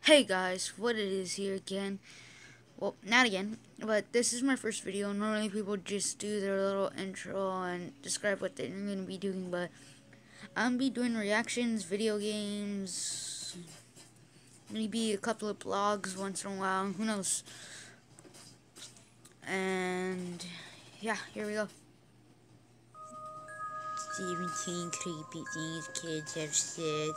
Hey guys, what it is here again. Well, not again, but this is my first video. Normally people just do their little intro and describe what they're going to be doing, but I'm going to be doing reactions, video games, maybe a couple of blogs once in a while, who knows. And yeah, here we go. 17 creepy things kids have said.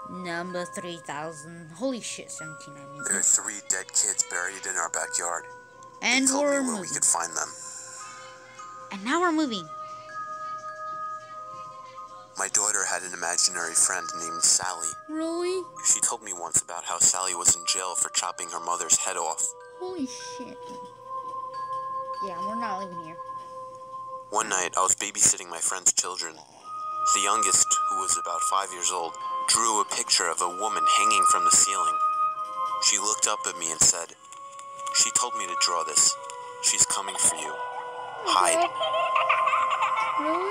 Number 3000. Holy shit, 17, I mean. There are 3 dead kids buried in our backyard. And they told me we're where moving. we could find them. And now we're moving. My daughter had an imaginary friend named Sally. Really? She told me once about how Sally was in jail for chopping her mother's head off. Holy shit. Yeah, we're not living here. One night, I was babysitting my friend's children. The youngest, who was about 5 years old, drew a picture of a woman hanging from the ceiling. She looked up at me and said, "She told me to draw this. She's coming for you. Hide." Really?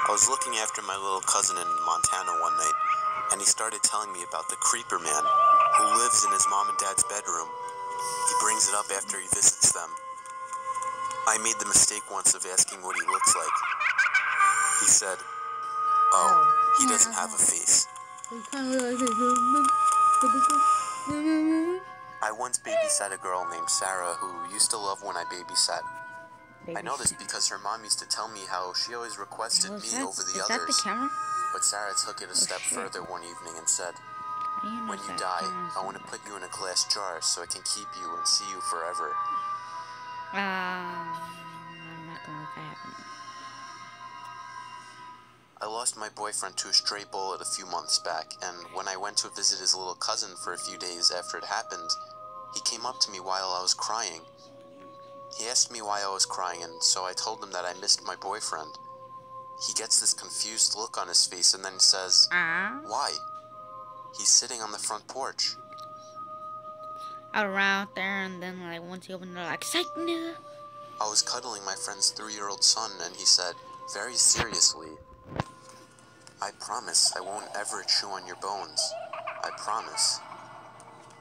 I was looking after my little cousin in Montana one night, and he started telling me about the creeper man who lives in his mom and dad's bedroom. He brings it up after he visits them. I made the mistake once of asking what he looks like. He said, "Oh, he doesn't have a face." I once babysat a girl named Sarah who used to love when I babysat. I know this because her mom used to tell me how she always requested me over the others. Is that the camera? But Sarah took it a step further one evening and said, "When you die, I want to put you in a glass jar so I can keep you and see you forever." I'm not gonna let that happen. I lost my boyfriend to a stray bullet a few months back, and when I went to visit his little cousin for a few days after it happened, he came up to me while I was crying. He asked me why I was crying, and so I told him that I missed my boyfriend. He gets this confused look on his face and then says, "Why?" He's sitting on the front porch. Out around there, and then like once he opened the door, like, "Psych, nigga." I was cuddling my friend's 3-year-old son, and he said, very seriously, "I promise I won't ever chew on your bones. I promise."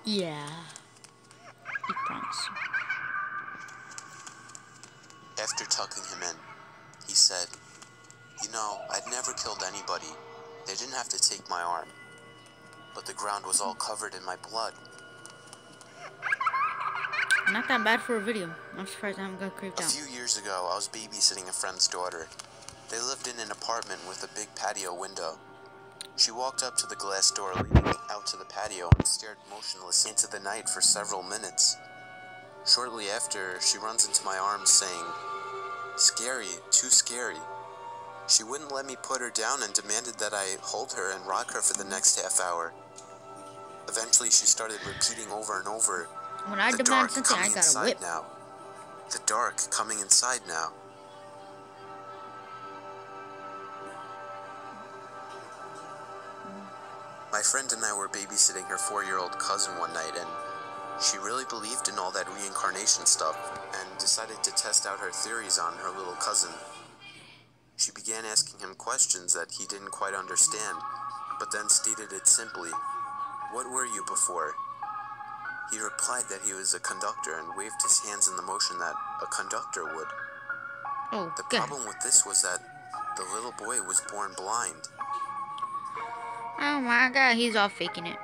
Yeah. He promised. After tucking him in, he said, "You know, I'd never killed anybody. They didn't have to take my arm. But the ground was all covered in my blood." Not that bad for a video. I'm surprised I haven't got creeped A out. few years ago, I was babysitting a friend's daughter. They lived in an apartment with a big patio window. She walked up to the glass door leading out to the patio and stared motionless into the night for several minutes. Shortly after, she runs into my arms saying, "Scary, too scary." She wouldn't let me put her down and demanded that I hold her and rock her for the next half hour. Eventually, she started repeating over and over, When I "The demand dark something, I coming gotta inside whip. now. The dark coming inside now." My friend and I were babysitting her 4-year-old cousin one night, and she really believed in all that reincarnation stuff and decided to test out her theories on her little cousin. She began asking him questions that he didn't quite understand, but then stated it simply. "What were you before?" He replied that he was a conductor and waved his hands in the motion that a conductor would. Oh, The God. problem with this was that the little boy was born blind. Oh my God, he's all faking it.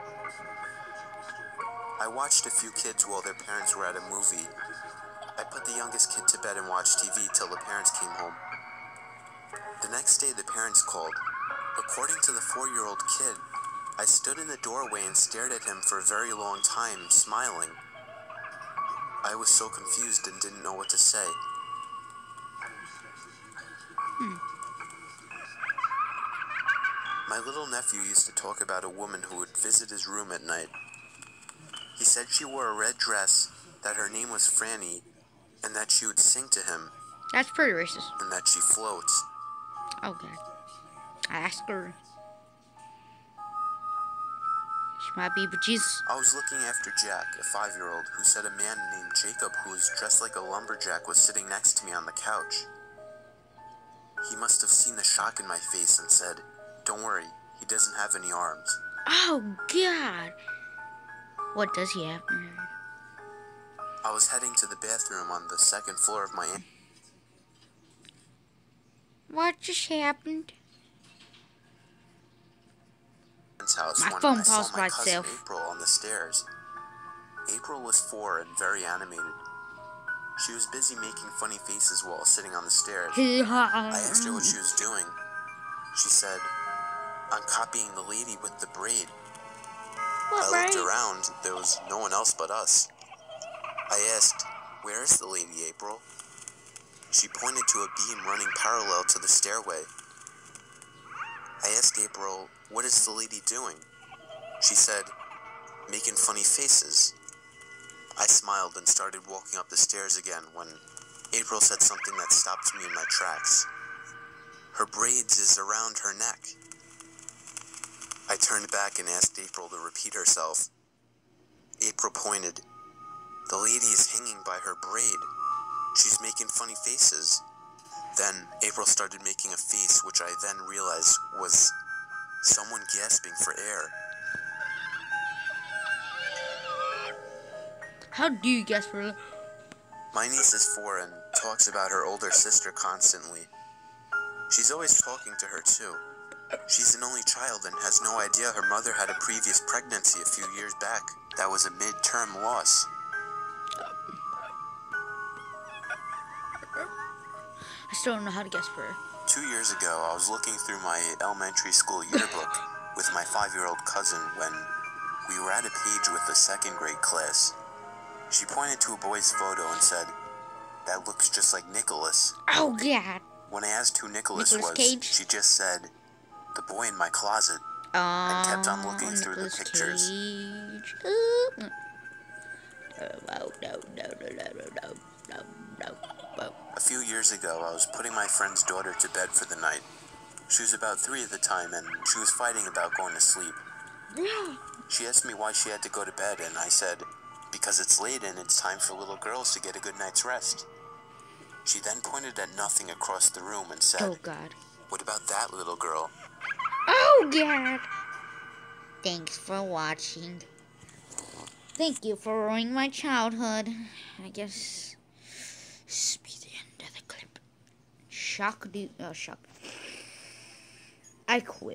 I watched a few kids while their parents were at a movie. I put the youngest kid to bed and watched TV till the parents came home. The next day, the parents called. According to the 4-year-old kid, I stood in the doorway and stared at him for a very long time, smiling. I was so confused and didn't know what to say. My little nephew used to talk about a woman who would visit his room at night. He said she wore a red dress, that her name was Franny, and that she would sing to him, That's pretty racist. and that she floats. Oh, God. I asked her. She might be, but Jesus. I was looking after Jack, a 5-year-old, who said a man named Jacob who was dressed like a lumberjack was sitting next to me on the couch. He must have seen the shock in my face and said, Don't worry, he doesn't have any arms. Oh, God. What does he have? I was heading to the bathroom on the second floor of my What just happened? aunt's house My when phone I saw paused my by cousin itself. April on the stairs. April was 4 and very animated. She was busy making funny faces while sitting on the stairs. I asked her what she was doing. She said, "I'm copying the lady with the braid." What, I looked right? around. There was no one else but us. I asked, "Where is the lady, April?" She pointed to a beam running parallel to the stairway. I asked April, "What is the lady doing?" She said, "Making funny faces." I smiled and started walking up the stairs again when April said something that stopped me in my tracks. "Her braids is around her neck." I turned back and asked April to repeat herself. April pointed. "The lady is hanging by her braid. She's making funny faces." Then April started making a face which I then realized was someone gasping for air. How do you guess for? My niece is 4 and talks about her older sister constantly. She's always talking to her too. She's an only child and has no idea her mother had a previous pregnancy a few years back that was a midterm loss. I still don't know how to guess for her. 2 years ago, I was looking through my elementary school yearbook with my 5-year-old cousin when we were at a page with the second grade class. She pointed to a boy's photo and said, "That looks just like Nicholas." Oh, God. When I asked who Nicholas Nicolas was, Cage? she just said, "The boy in my closet." I kept on looking through the Nicolas pictures. Cage. No, no, no, no, no. A few years ago, I was putting my friend's daughter to bed for the night. She was about 3 at the time, and she was fighting about going to sleep. She asked me why she had to go to bed, and I said, "Because it's late and it's time for little girls to get a good night's rest." She then pointed at nothing across the room and said, Oh, God. "What about that little girl?" Oh, God. Thanks for watching. Thank you for ruining my childhood. I guess this will be the end of the clip. Shock, dude. Oh, shock. I quit.